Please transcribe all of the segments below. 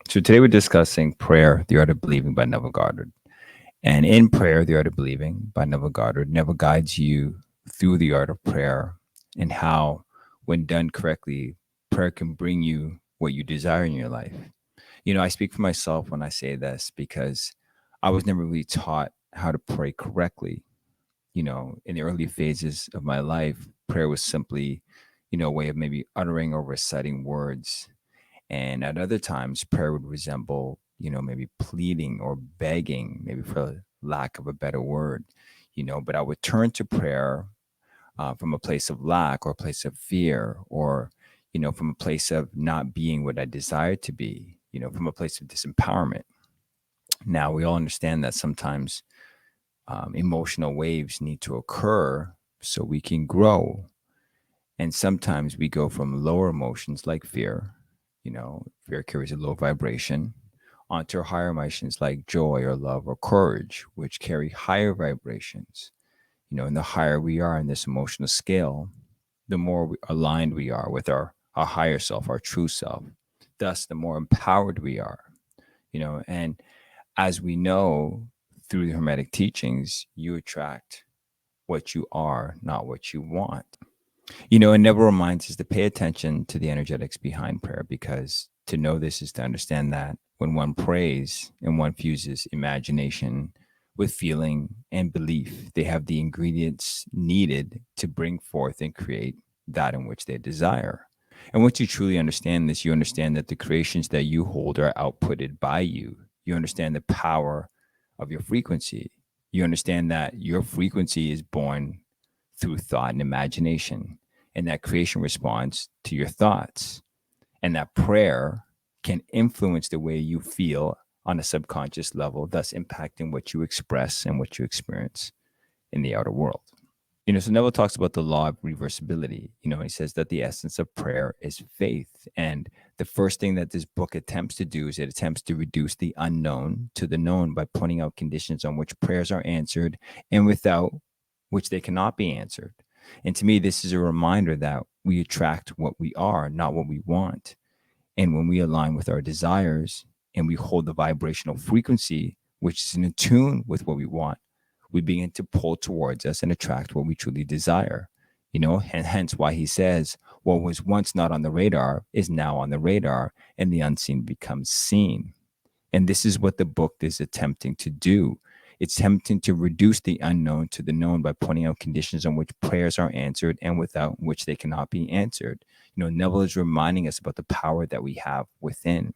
So today we're discussing Prayer, the Art of Believing by Neville Goddard. And in Prayer, the Art of Believing by Neville Goddard, Neville guides you through the art of prayer and how, when done correctly, prayer can bring you what you desire in your life. I speak for myself when I say this because I was never really taught how to pray correctly. In the early phases of my life, prayer was simply, a way of maybe uttering or reciting words. And at other times, prayer would resemble, maybe pleading or begging, maybe for lack of a better word, but I would turn to prayer from a place of lack or a place of fear or, from a place of not being what I desired to be, from a place of disempowerment. Now, we all understand that sometimes emotional waves need to occur so we can grow. And sometimes we go from lower emotions like fear, fear carries a low vibration, onto higher emotions like joy or love or courage, which carry higher vibrations. And the higher we are in this emotional scale, the more aligned we are with our higher self, our true self. Thus, the more empowered we are, and as we know through the Hermetic teachings, you attract what you are, not what you want. And Neville reminds us to pay attention to the energetics behind prayer because to know this is to understand that when one prays and one fuses imagination with feeling and belief, they have the ingredients needed to bring forth and create that in which they desire. And once you truly understand this, you understand that the creations that you hold are outputted by you. You understand the power of your frequency. You understand that your frequency is born through thought and imagination, and that creation responds to your thoughts, and that prayer can influence the way you feel on a subconscious level, thus impacting what you express and what you experience in the outer world. So Neville talks about the law of reversibility. He says that the essence of prayer is faith. And the first thing that this book attempts to do is it attempts to reduce the unknown to the known by pointing out conditions on which prayers are answered and without which they cannot be answered. And to me, this is a reminder that we attract what we are, not what we want. And when we align with our desires and we hold the vibrational frequency, which is in tune with what we want, we begin to pull towards us and attract what we truly desire. And hence why he says, what was once not on the radar is now on the radar, and the unseen becomes seen. And this is what the book is attempting to do. It's attempting to reduce the unknown to the known by pointing out conditions on which prayers are answered and without which they cannot be answered. Neville is reminding us about the power that we have within.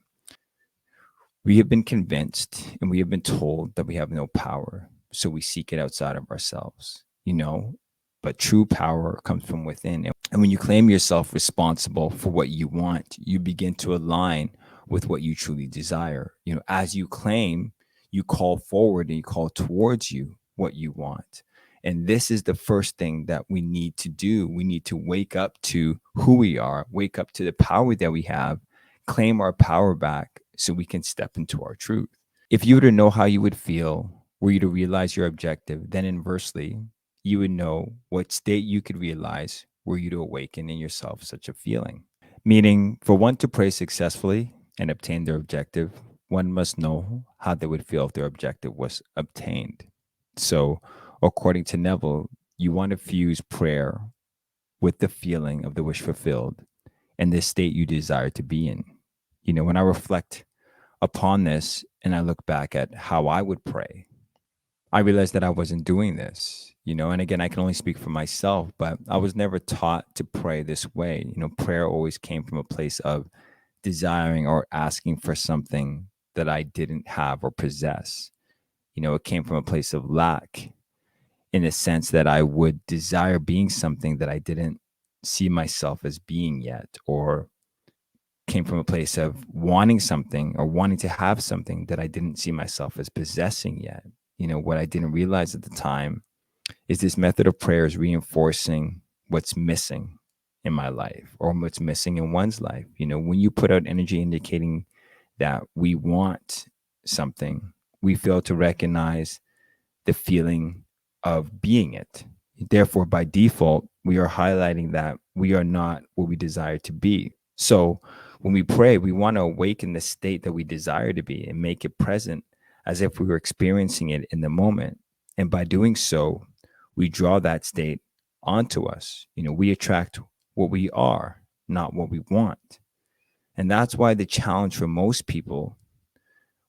We have been convinced and we have been told that we have no power, so we seek it outside of ourselves, but true power comes from within. And when you claim yourself responsible for what you want, you begin to align with what you truly desire. As you claim, you call forward and you call towards you what you want. And this is the first thing that we need to do. We need to wake up to who we are, wake up to the power that we have, claim our power back so we can step into our truth. If you were to know how you would feel were you to realize your objective, then inversely, you would know what state you could realize were you to awaken in yourself such a feeling. Meaning, for one to pray successfully and obtain their objective, one must know how they would feel if their objective was obtained. So, according to Neville, you want to fuse prayer with the feeling of the wish fulfilled and the state you desire to be in. When I reflect upon this and I look back at how I would pray, I realized that I wasn't doing this, and again, I can only speak for myself, but I was never taught to pray this way. Prayer always came from a place of desiring or asking for something that I didn't have or possess. It came from a place of lack in the sense that I would desire being something that I didn't see myself as being yet, or came from a place of wanting something or wanting to have something that I didn't see myself as possessing yet. What I didn't realize at the time is this method of prayer is reinforcing what's missing in my life or what's missing in one's life. When you put out energy indicating that we want something, we fail to recognize the feeling of being it. Therefore, by default, we are highlighting that we are not what we desire to be. So When we pray, we want to awaken the state that we desire to be and make it present as if we were experiencing it in the moment. And by doing so, we draw that state onto us. We attract what we are, not what we want. And that's why the challenge for most people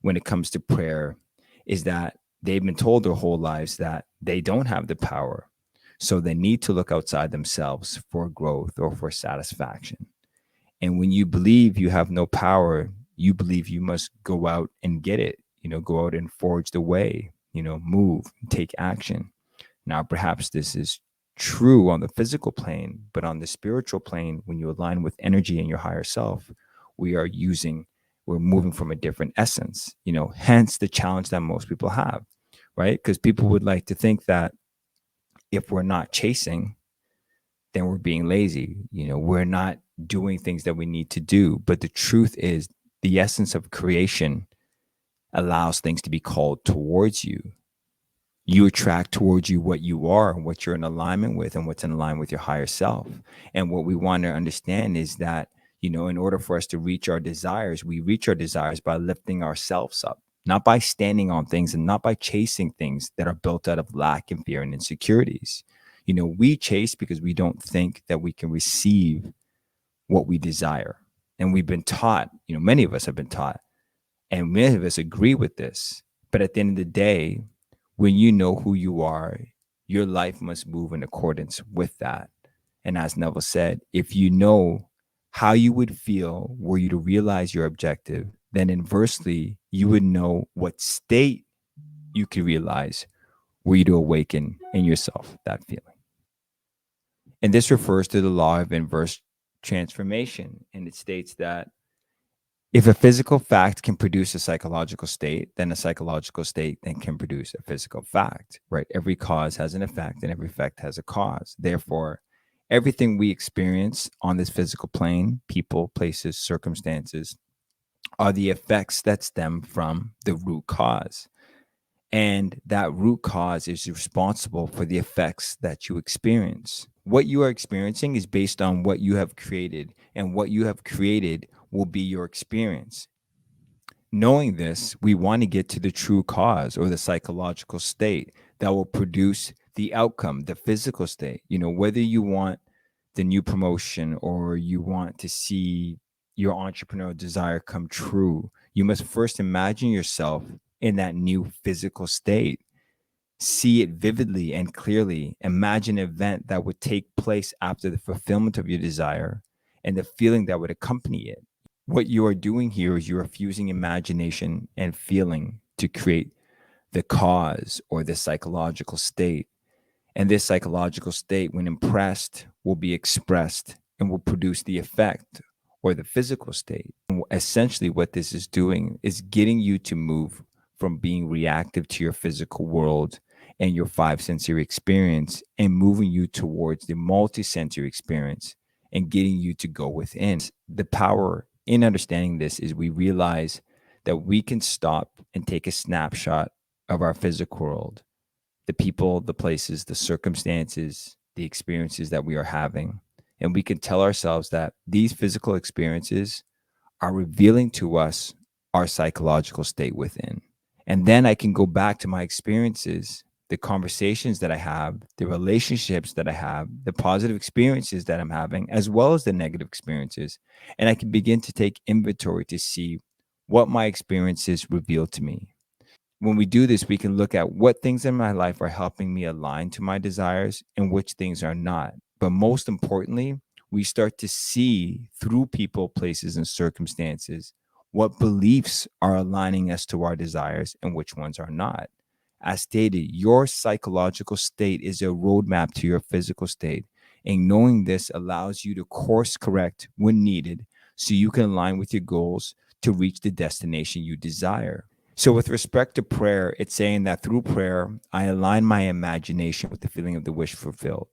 when it comes to prayer is that they've been told their whole lives that they don't have the power. So they need to look outside themselves for growth or for satisfaction. And when you believe you have no power, you believe you must go out and get it, go out and forge the way, move, take action. Now, perhaps this is true on the physical plane, but on the spiritual plane, when you align with energy and your higher self, we're moving from a different essence, hence the challenge that most people have, right? Because people would like to think that if we're not chasing, then we're being lazy. We're not doing things that we need to do. But the truth is, the essence of creation allows things to be called towards you. You attract towards you what you are and what you're in alignment with and what's in line with your higher self. And what we want to understand is that, in order for us to reach our desires, we reach our desires by lifting ourselves up, not by standing on things and not by chasing things that are built out of lack and fear and insecurities. We chase because we don't think that we can receive what we desire. And we've been taught, many of us have been taught, and many of us agree with this. But at the end of the day, when you know who you are, your life must move in accordance with that. And as Neville said, if you know how you would feel were you to realize your objective, then inversely, you would know what state you could realize were you to awaken in yourself that feeling. And this refers to the law of inverse transformation. And it states that if a physical fact can produce a psychological state, then a psychological state then can produce a physical fact, right? Every cause has an effect and every effect has a cause. Therefore, everything we experience on this physical plane, people, places, circumstances, are the effects that stem from the root cause. And that root cause is responsible for the effects that you experience. What you are experiencing is based on what you have created, and what you have created will be your experience. Knowing this, we want to get to the true cause or the psychological state that will produce the outcome, the physical state. Whether you want the new promotion or you want to see your entrepreneurial desire come true, you must first imagine yourself in that new physical state. See it vividly and clearly. Imagine an event that would take place after the fulfillment of your desire and the feeling that would accompany it. What you are doing here is you are fusing imagination and feeling to create the cause or the psychological state. And this psychological state, when impressed, will be expressed and will produce the effect or the physical state. And essentially, what this is doing is getting you to move from being reactive to your physical world and your five sensory experience and moving you towards the multi-sensory experience and getting you to go within. The power in understanding this is we realize that we can stop and take a snapshot of our physical world, the people, the places, the circumstances, the experiences that we are having. And we can tell ourselves that these physical experiences are revealing to us our psychological state within. And then I can go back to my experiences, the conversations that I have, the relationships that I have, the positive experiences that I'm having, as well as the negative experiences. And I can begin to take inventory to see what my experiences reveal to me. When we do this, we can look at what things in my life are helping me align to my desires and which things are not. But most importantly, we start to see through people, places, and circumstances what beliefs are aligning us to our desires and which ones are not. As stated, your psychological state is a roadmap to your physical state. And knowing this allows you to course correct when needed so you can align with your goals to reach the destination you desire. So, with respect to prayer, it's saying that through prayer, I align my imagination with the feeling of the wish fulfilled.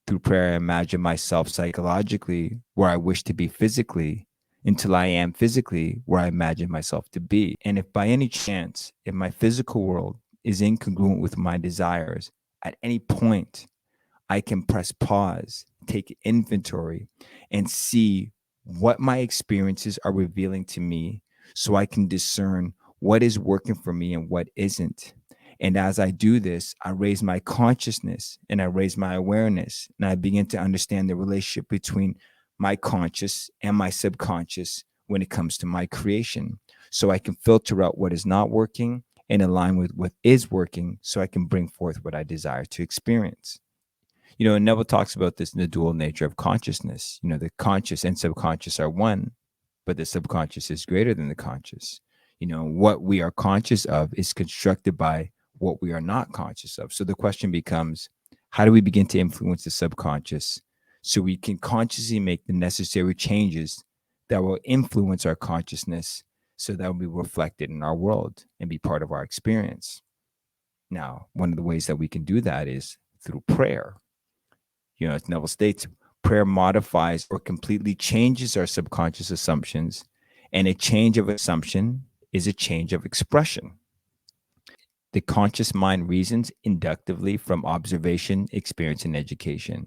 Through prayer, I imagine myself psychologically where I wish to be physically until I am physically where I imagine myself to be. And if by any chance, if my physical world is incongruent with my desires, at any point, I can press pause, take inventory, and see what my experiences are revealing to me so I can discern what is working for me and what isn't. And as I do this, I raise my consciousness and I raise my awareness, and I begin to understand the relationship between my conscious and my subconscious when it comes to my creation. So I can filter out what is not working and align with what is working so I can bring forth what I desire to experience. And Neville talks about this in the dual nature of consciousness. The conscious and subconscious are one, but the subconscious is greater than the conscious. What we are conscious of is constructed by what we are not conscious of. So the question becomes, how do we begin to influence the subconscious so we can consciously make the necessary changes that will influence our consciousness so that will be reflected in our world and be part of our experience? Now, one of the ways that we can do that is through prayer. As Neville states, prayer modifies or completely changes our subconscious assumptions, and a change of assumption is a change of expression. The conscious mind reasons inductively from observation, experience, and education.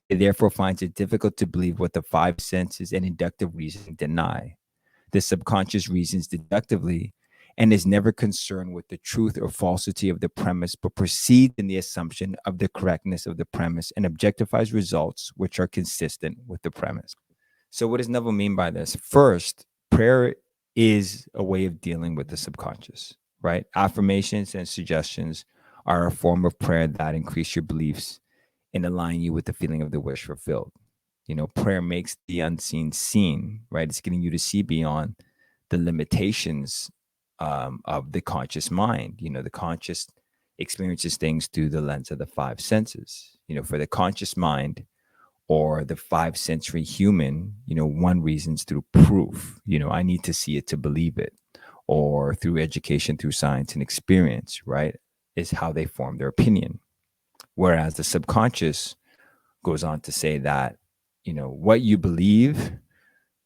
It therefore finds it difficult to believe what the five senses and inductive reasoning deny. The subconscious reasons deductively and is never concerned with the truth or falsity of the premise, but proceeds in the assumption of the correctness of the premise and objectifies results which are consistent with the premise. So, what does Neville mean by this? First, prayer is a way of dealing with the subconscious, right? Affirmations and suggestions are a form of prayer that increase your beliefs and align you with the feeling of the wish fulfilled. Prayer makes the unseen seen, right? It's getting you to see beyond the limitations of the conscious mind. The conscious experiences things through the lens of the five senses. For the conscious mind or the five sensory human, one reason's through proof. I need to see it to believe it, or through education, through science and experience, right? Is how they form their opinion. Whereas the subconscious goes on to say that, what you believe,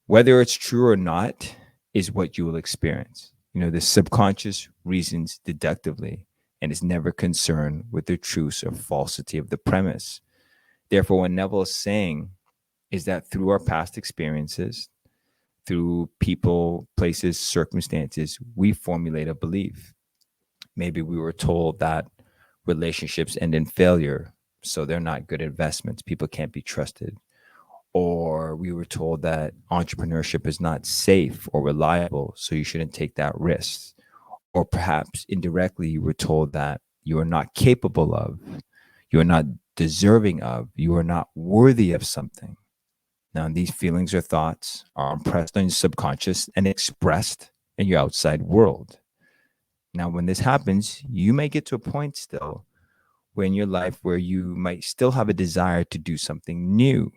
whether it's true or not, is what you will experience. The subconscious reasons deductively and is never concerned with the truth or falsity of the premise. Therefore, what Neville is saying is that through our past experiences, through people, places, circumstances, we formulate a belief. Maybe we were told that relationships end in failure, so they're not good investments. People can't be trusted. Or we were told that entrepreneurship is not safe or reliable, so you shouldn't take that risk. Or perhaps indirectly, you were told that you are not capable of, you are not deserving of, you are not worthy of something. Now, these feelings or thoughts are impressed on your subconscious and expressed in your outside world. Now, when this happens, you may get to a point still where in your life where you might still have a desire to do something new.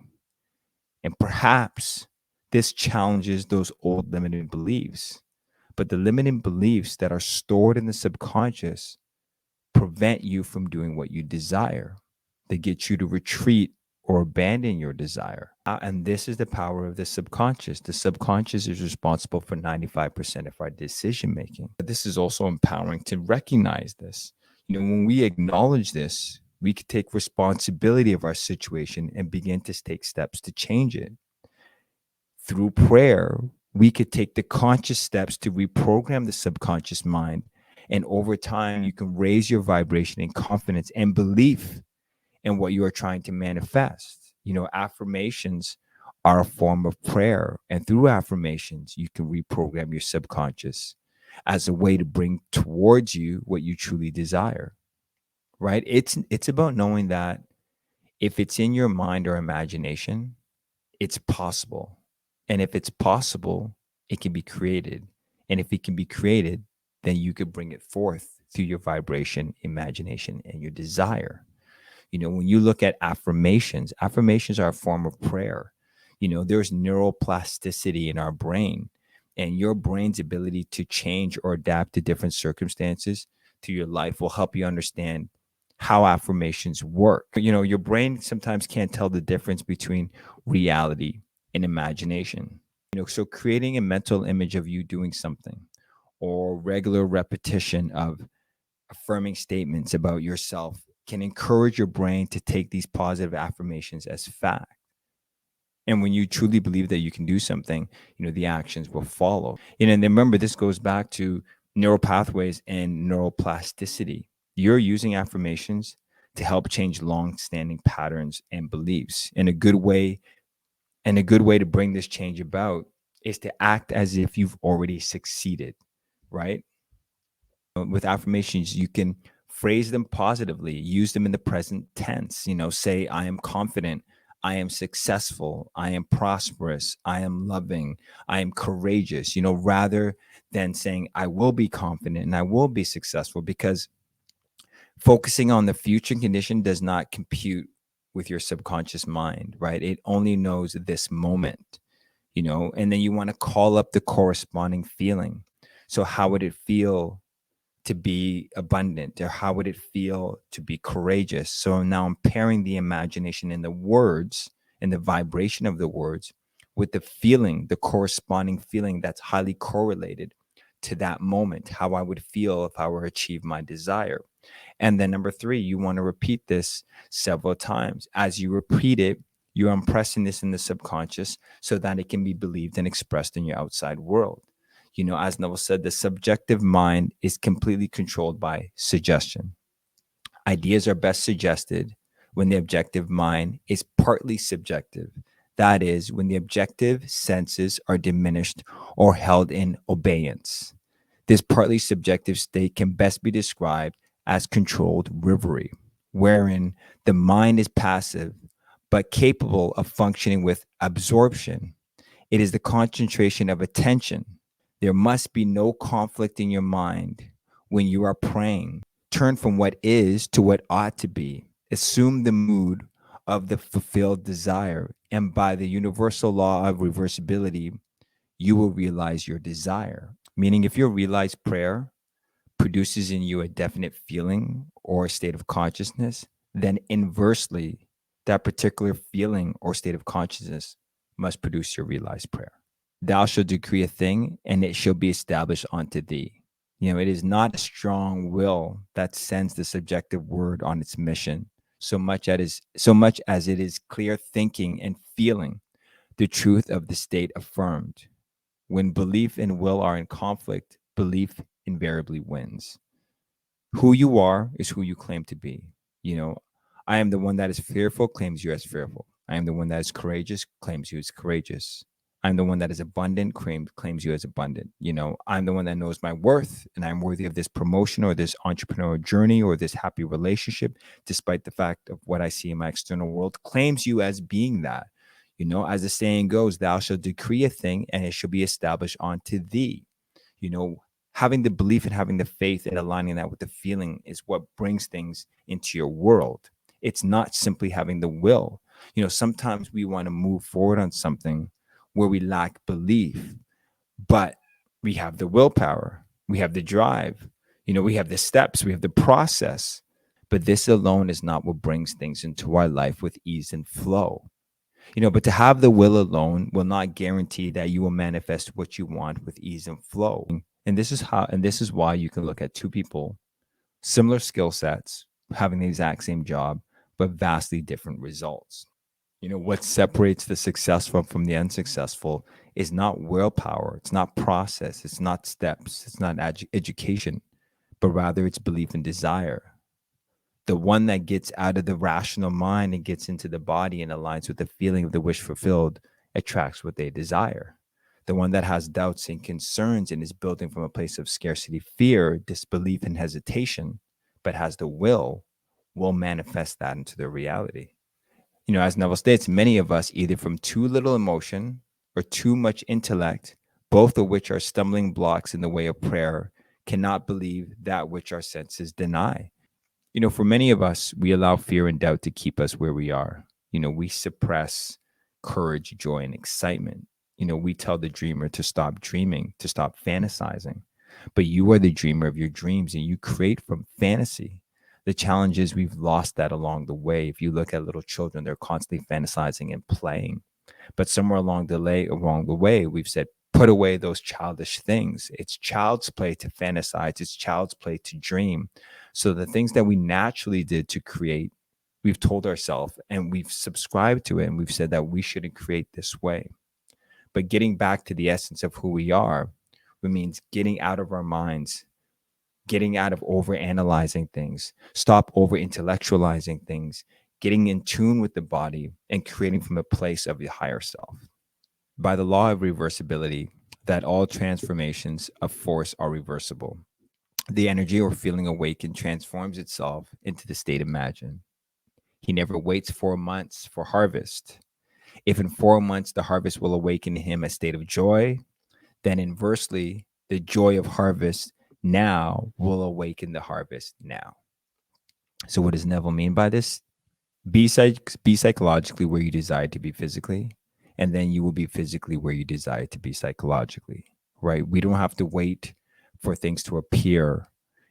And perhaps this challenges those old limiting beliefs. But the limiting beliefs that are stored in the subconscious prevent you from doing what you desire. They get you to retreat or abandon your desire. And this is the power of the subconscious. The subconscious is responsible for 95% of our decision making. But this is also empowering to recognize this. When we acknowledge this, we can take responsibility of our situation and begin to take steps to change it. Through prayer, we could take the conscious steps to reprogram the subconscious mind. And over time, you can raise your vibration and confidence and belief in what you are trying to manifest. Affirmations are a form of prayer. And through affirmations, you can reprogram your subconscious as a way to bring towards you what you truly desire, right? It's about knowing that if it's in your mind or imagination, it's possible. And if it's possible, it can be created. And if it can be created, then you could bring it forth through your vibration, imagination, and your desire. When you look at affirmations are a form of prayer. There's neuroplasticity in our brain, and your brain's ability to change or adapt to different circumstances to your life will help you understand how affirmations work. Your brain sometimes can't tell the difference between reality and imagination. So creating a mental image of you doing something or regular repetition of affirming statements about yourself can encourage your brain to take these positive affirmations as fact. And when you truly believe that you can do something, the actions will follow. And then remember, this goes back to neural pathways and neuroplasticity. You're using affirmations to help change long-standing patterns and beliefs. And a good way to bring this change about is to act as if you've already succeeded, right? With affirmations, you can phrase them positively, use them in the present tense, say, I am confident, I am successful, I am prosperous, I am loving, I am courageous, rather than saying, I will be confident and I will be successful, because focusing on the future condition does not compute with your subconscious mind, right? It only knows this moment, and then you want to call up the corresponding feeling. So, how would it feel to be abundant, or how would it feel to be courageous? So now I'm pairing the imagination and the words and the vibration of the words with the feeling, the corresponding feeling that's highly correlated to that moment, how I would feel if I were to achieve my desire. And then number 3, you want to repeat this several times. As you repeat it, you're impressing this in the subconscious so that it can be believed and expressed in your outside world. As Neville said, the subjective mind is completely controlled by suggestion. Ideas are best suggested when the objective mind is partly subjective. That is, when the objective senses are diminished or held in abeyance. This partly subjective state can best be described as controlled reverie, wherein the mind is passive but capable of functioning with absorption. It is the concentration of attention. There must be no conflict in your mind when you are praying. Turn from what is to what ought to be. Assume the mood of the fulfilled desire, and by the universal law of reversibility, you will realize your desire. Meaning, if your realized prayer produces in you a definite feeling or a state of consciousness, then inversely, that particular feeling or state of consciousness must produce your realized prayer. Thou shalt decree a thing, and it shall be established unto thee. It is not a strong will that sends the subjective word on its mission, so much as it is clear thinking and feeling the truth of the state affirmed. When belief and will are in conflict, belief invariably wins. Who you are is who you claim to be. You know, I am the one that is fearful, claims you as fearful. I am the one that is courageous, claims you as courageous. I'm the one that is abundant, claims you as abundant. I'm the one that knows my worth, and I'm worthy of this promotion or this entrepreneurial journey or this happy relationship, despite the fact of what I see in my external world, claims you as being that. As the saying goes, thou shalt decree a thing and it shall be established unto thee. you know Having the belief and having the faith and aligning that with the feeling is what brings things into your world. It's not simply having the will. Sometimes we want to move forward on something where we lack belief, but we have the willpower, we have the drive, we have the steps, we have the process. But this alone is not what brings things into our life with ease and flow. But to have the will alone will not guarantee that you will manifest what you want with ease and flow. And this is why you can look at two people, similar skill sets, having the exact same job, but vastly different results. What separates the successful from the unsuccessful is not willpower, it's not process, it's not steps, it's not education, but rather it's belief and desire. The one that gets out of the rational mind and gets into the body and aligns with the feeling of the wish fulfilled attracts what they desire. The one that has doubts and concerns and is building from a place of scarcity, fear, disbelief, and hesitation, but has the will manifest that into their reality. As Neville states, many of us, either from too little emotion or too much intellect, both of which are stumbling blocks in the way of prayer, cannot believe that which our senses deny. For many of us, we allow fear and doubt to keep us where we are. We suppress courage, joy, and excitement. We tell the dreamer to stop dreaming, to stop fantasizing. But you are the dreamer of your dreams and you create from fantasy. The challenge is we've lost that along the way. If you look at little children, they're constantly fantasizing and playing. But somewhere along the way, we've said, put away those childish things. It's child's play to fantasize. It's child's play to dream. So the things that we naturally did to create we've told ourselves and we've subscribed to it, and we've said that we shouldn't create this way. But getting back to the essence of who we are, it means getting out of our minds, getting out of over analyzing things, stop over intellectualizing things, getting in tune with the body, and creating from a place of the higher self. By the law of reversibility, that all transformations of force are reversible. The energy or feeling awakened transforms itself into the state imagined. He never waits 4 months for harvest. If in 4 months the harvest will awaken in him a state of joy, then inversely, the joy of harvest now will awaken the harvest now. So, what does Neville mean by this? Be psychologically where you desire to be physically, and then you will be physically where you desire to be psychologically, right? We don't have to wait for things to appear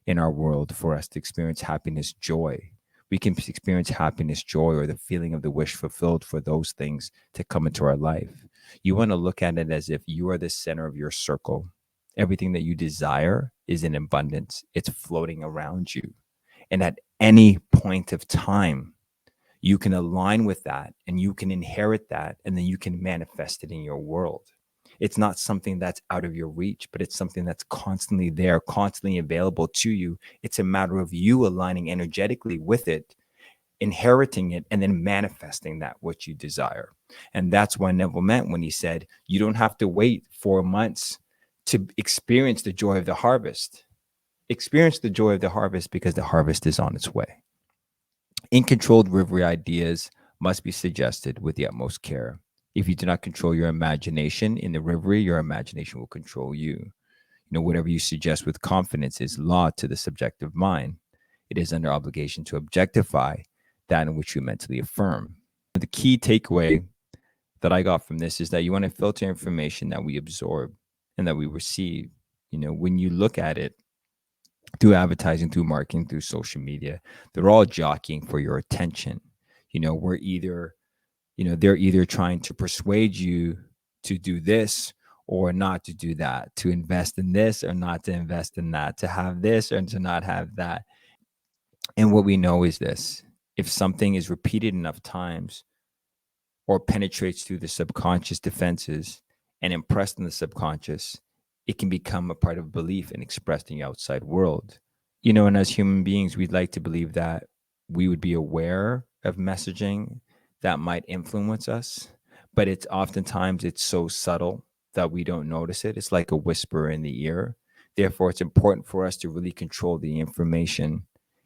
in our world for us to experience happiness, joy. We can experience happiness, joy, or the feeling of the wish fulfilled for those things to come into our life. You want to look at it as if you are the center of your circle. Everything that you desire is in abundance, it's floating around you. And at any point of time, you can align with that and you can inherit that, and then you can manifest it in your world. It's not something that's out of your reach, but it's something that's constantly there, constantly available to you. It's a matter of you aligning energetically with it, inheriting it, and then manifesting that what you desire. And that's what Neville meant when he said, you don't have to wait 4 months to experience the joy of the harvest. Experience the joy of the harvest because the harvest is on its way. Uncontrolled reverie ideas must be suggested with the utmost care. If you do not control your imagination in the reverie, your imagination will control you. Whatever you suggest with confidence is law to the subjective mind. It is under obligation to objectify that in which you mentally affirm. The key takeaway that I got from this is that you want to filter information that we absorb and that we receive. When you look at it, through advertising, through marketing, through social media, they're all jockeying for your attention. They're either trying to persuade you to do this or not to do that, to invest in this or not to invest in that, to have this or to not have that. And what we know is this: if something is repeated enough times or penetrates through the subconscious defenses and impressed in the subconscious, it can become a part of belief and expressed in the outside world. And as human beings, we'd like to believe that we would be aware of messaging that might influence us, but it's so subtle that we don't notice it. It's like a whisper in the ear. Therefore, it's important for us to really control the information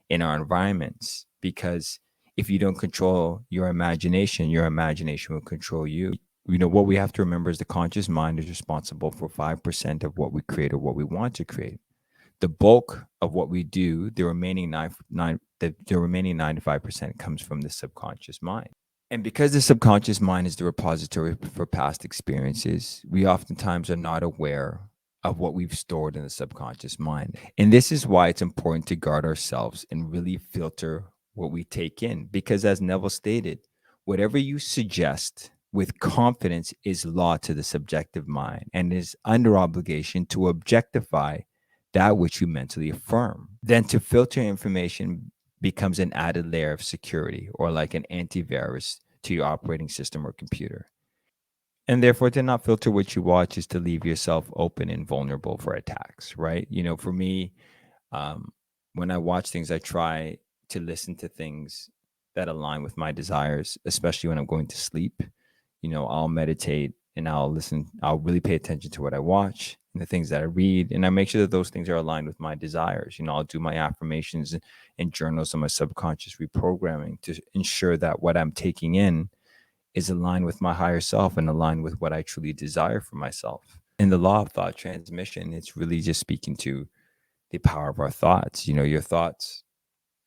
in our environments, because if you don't control your imagination will control you. What we have to remember is the conscious mind is responsible for 5% of what we create or what we want to create. The bulk of what we do, the remaining 95% comes from the subconscious mind. And because the subconscious mind is the repository for past experiences, we oftentimes are not aware of what we've stored in the subconscious mind. And this is why it's important to guard ourselves and really filter what we take in. Because as Neville stated, whatever you suggest with confidence is law to the subjective mind and is under obligation to objectify that which you mentally affirm. Then to filter information becomes an added layer of security, or like an antivirus to your operating system or computer. And therefore, to not filter what you watch is to leave yourself open and vulnerable for attacks, right? For me, when I watch things, I try to listen to things that align with my desires, especially when I'm going to sleep. I'll meditate and I'll listen. I'll really pay attention to what I watch and the things that I read. And I make sure that those things are aligned with my desires. I'll do my affirmations and journals on my subconscious reprogramming to ensure that what I'm taking in is aligned with my higher self and aligned with what I truly desire for myself. In the law of thought transmission, it's really just speaking to the power of our thoughts. Your thoughts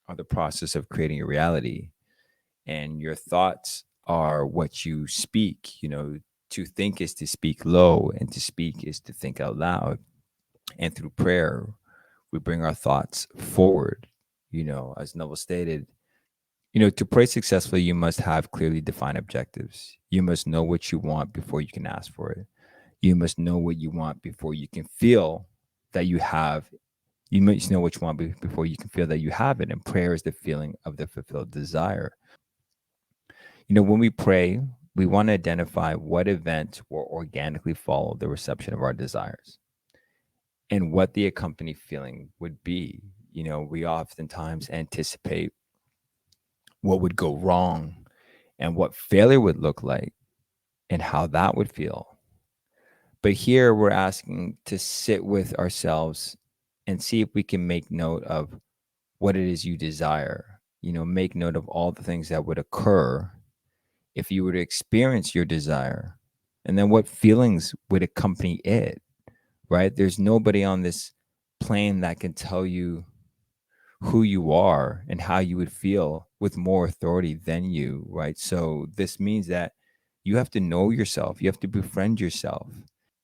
are the process of creating a reality, and your thoughts are what you speak. To think is to speak low, and to speak is to think out loud. And through prayer, we bring our thoughts forward. As Neville stated, to pray successfully, you must have clearly defined objectives. You must know what you want before you can ask for it. You must know what you want before you can feel that you have You must know which one before you can feel that you have it. And prayer is the feeling of the fulfilled desire. When we pray, we want to identify what events will organically follow the reception of our desires and what the accompanying feeling would be. We oftentimes anticipate what would go wrong and what failure would look like and how that would feel. But here we're asking to sit with ourselves and see if we can make note of what it is you desire. Make note of all the things that would occur if you were to experience your desire, and then what feelings would accompany it, right? There's nobody on this plane that can tell you who you are and how you would feel with more authority than you, right? So this means that you have to know yourself, you have to befriend yourself.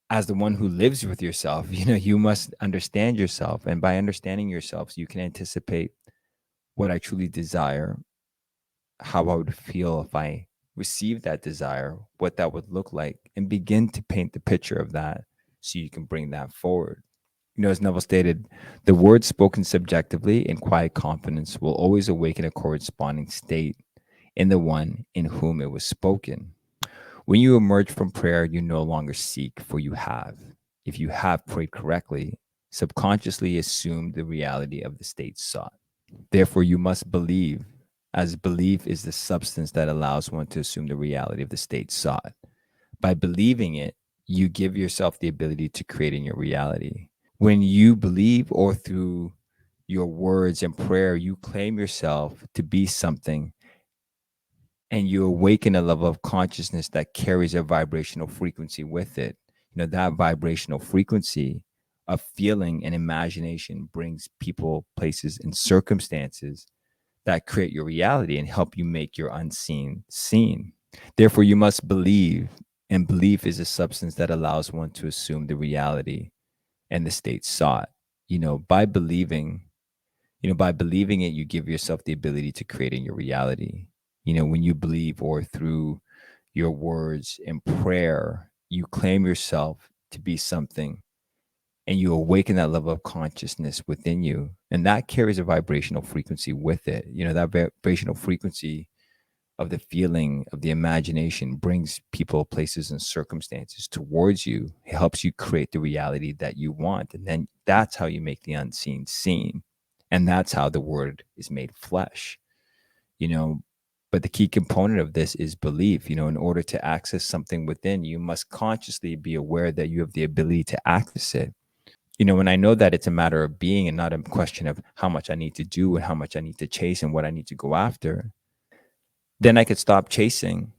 As the one who lives with yourself, you must understand yourself. And by understanding yourself, you can anticipate what I truly desire, how I would feel if I received that desire, what that would look like, and begin to paint the picture of that so you can bring that forward. As Neville stated, the words spoken subjectively in quiet confidence will always awaken a corresponding state in the one in whom it was spoken. When you emerge from prayer, you no longer seek, for you have. If you have prayed correctly, subconsciously assume the reality of the state sought. Therefore, you must believe, as belief is the substance that allows one to assume the reality of the state sought. By believing it, you give yourself the ability to create in your reality. When you believe, or through your words and prayer, you claim yourself to be something, and you awaken a level of consciousness that carries a vibrational frequency with it. That vibrational frequency of feeling and imagination brings people, places, and circumstances that create your reality and help you make your unseen seen. Therefore, you must believe, and belief is a substance that allows one to assume the reality and the state sought. By believing, by believing it, you give yourself the ability to create in your reality. When you believe, or through your words and prayer, you claim yourself to be something, and you awaken that level of consciousness within you. And that carries a vibrational frequency with it. That vibrational frequency of the feeling, of the imagination, brings people, places, and circumstances towards you. It helps you create the reality that you want. And then that's how you make the unseen seen. And that's how the word is made flesh, you know. But the key component of this is belief. In order to access something within, you must consciously be aware that you have the ability to access it. And I know that it's a matter of being and not a question of how much I need to do and how much I need to chase and what I need to go after. Then I could stop chasing,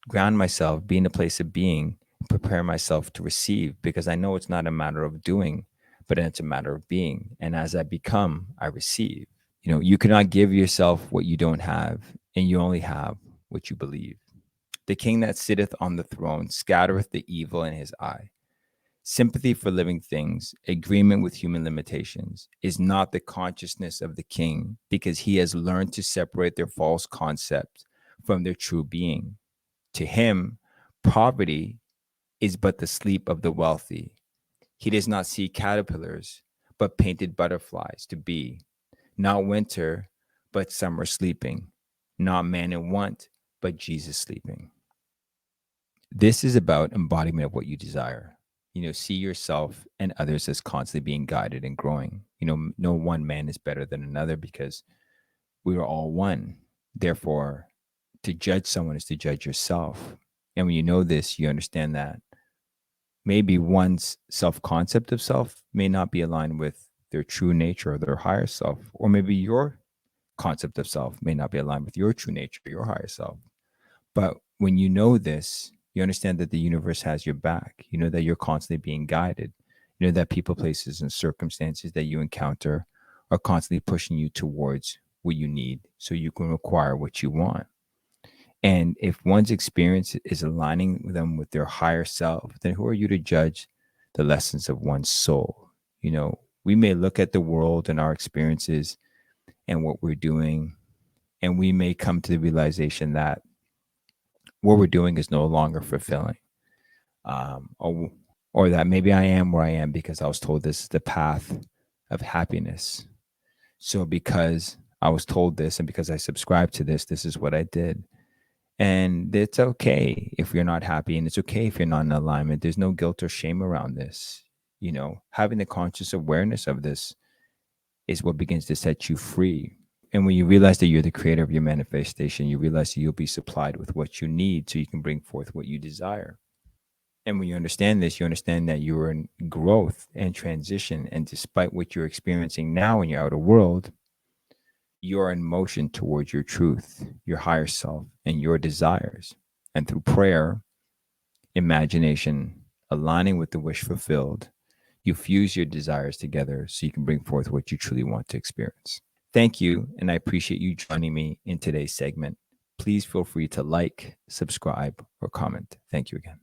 ground myself, be in a place of being, prepare myself to receive, because I know it's not a matter of doing, but it's a matter of being. And as I become, I receive. You cannot give yourself what you don't have, and you only have what you believe. The king that sitteth on the throne scattereth the evil in his eye. Sympathy for living things, agreement with human limitations, is not the consciousness of the king, because he has learned to separate their false concepts from their true being. To him, poverty is but the sleep of the wealthy. He does not see caterpillars, but painted butterflies to be, not winter, but summer sleeping, not man in want, but Jesus sleeping. This is about embodiment of what you desire. See yourself and others as constantly being guided and growing. No one man is better than another, because we are all one. Therefore, to judge someone is to judge yourself. And when you know this, you understand that maybe one's self concept of self may not be aligned with their true nature or their higher self, or maybe your concept of self may not be aligned with your true nature, your higher self. But when you know this, you understand that the universe has your back. You know that you're constantly being guided. You know that people, places, and circumstances that you encounter are constantly pushing you towards what you need so you can acquire what you want. And if one's experience is aligning them with their higher self, then who are you to judge the lessons of one's soul? We may look at the world and our experiences and what we're doing, and we may come to the realization that what we're doing is no longer fulfilling. Um, or, or that maybe I am where I am because I was told this is the path of happiness. So because I was told this and because I subscribed to this is what I did. And it's okay if you're not happy, and it's okay if you're not in alignment. There's no guilt or shame around this. You know, having the conscious awareness of this is what begins to set you free. And when you realize that you're the creator of your manifestation, you realize that you'll be supplied with what you need so you can bring forth what you desire. And when you understand this, you understand that you're in growth and transition. And despite what you're experiencing now in your outer world, you're in motion towards your truth, your higher self, and your desires. And through prayer, imagination, aligning with the wish fulfilled, you fuse your desires together so you can bring forth what you truly want to experience. Thank you, and I appreciate you joining me in today's segment. Please feel free to like, subscribe, or comment. Thank you again.